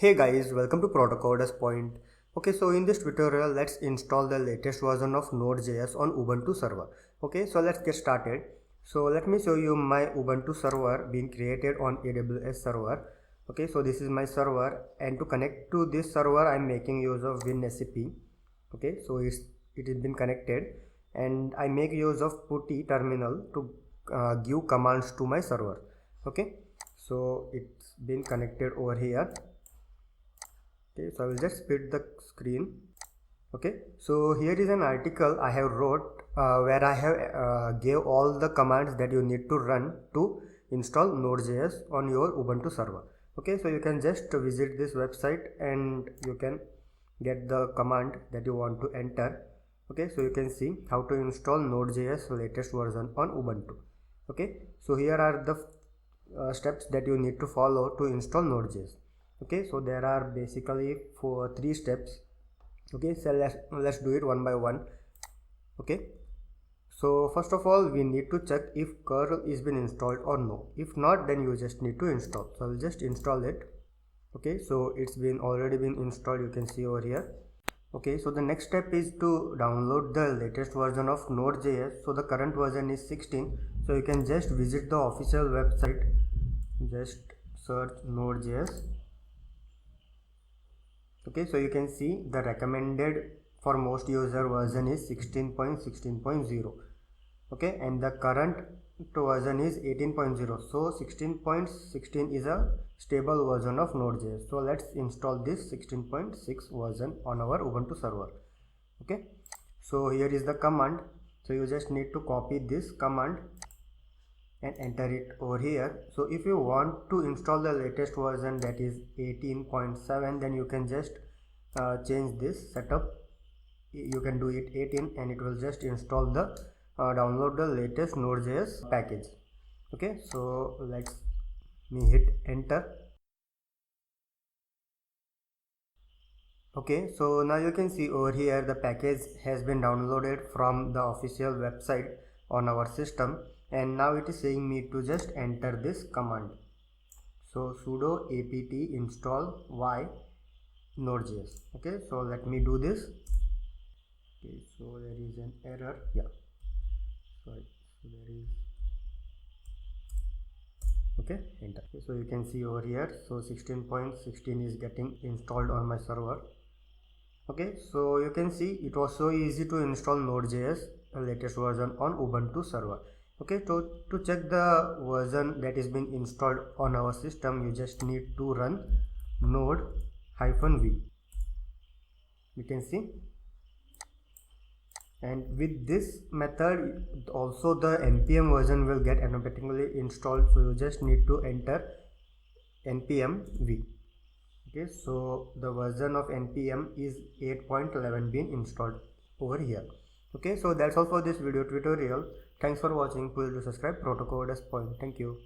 Hey guys, welcome to Proto Coders Point. Okay, so in this tutorial, let's install the latest version of NodeJS on Ubuntu server. Okay, so let's get started. So let me show you my Ubuntu server being created on AWS server. Okay, so this is my server, and to connect to this server, I'm making use of WinSCP. Okay, so it has been connected, and I make use of putty terminal to give commands to my server. Okay, so it's been connected over here. Okay, so I will just split the screen. Okay, so here is an article I have wrote where I have gave all the commands that you need to run to install Node.js on your Ubuntu server. Okay, so you can just visit this website and you can get the command that you want to enter. Okay, so you can see how to install Node.js latest version on Ubuntu. Okay, so here are the steps that you need to follow to install Node.js. Okay, so there are basically three steps. Okay, so let's do it one by one. Okay, so first of all, we need to check if curl is been installed or no. If not, then you just need to install. So I'll just install it. Okay, so it's been already been installed, you can see over here. Okay, so the next step is to download the latest version of Node.js. So the current version is 16. So you can just visit the official website, just search Node.js. Okay, so you can see the recommended for most user version is 16.16.0. okay, and the current version is 18.0. so 16.16 is a stable version of Node.js. So let's install this 16.6 version on our Ubuntu server. Okay, so here is the command. So you just need to copy this command and enter it over here. So if you want to install the latest version, that is 18.7, then you can just change this setup. You can do it 18 and it will just install the download the latest Node.js package. Okay, so let's me hit enter. Okay, so now you can see over here the package has been downloaded from the official website on our system, and now it is saying me to just enter this command. So sudo apt install y node.js. Okay, so let me do this. Okay, so there is an error. Yeah, sorry, so there is. Okay, enter. Okay, so you can see over here, so 16.16 is getting installed on my server. Okay, so you can see it was so easy to install Node.js latest version on Ubuntu server. Okay, to check the version that is being installed on our system, you just need to run node-v. You can see, and with this method also the npm version will get automatically installed. So you just need to enter npm v. Okay, so the version of npm is 8.11 being installed over here. Okay, so that's all for this video tutorial. Thanks for watching. Please do subscribe Proto Coders Point. Thank you.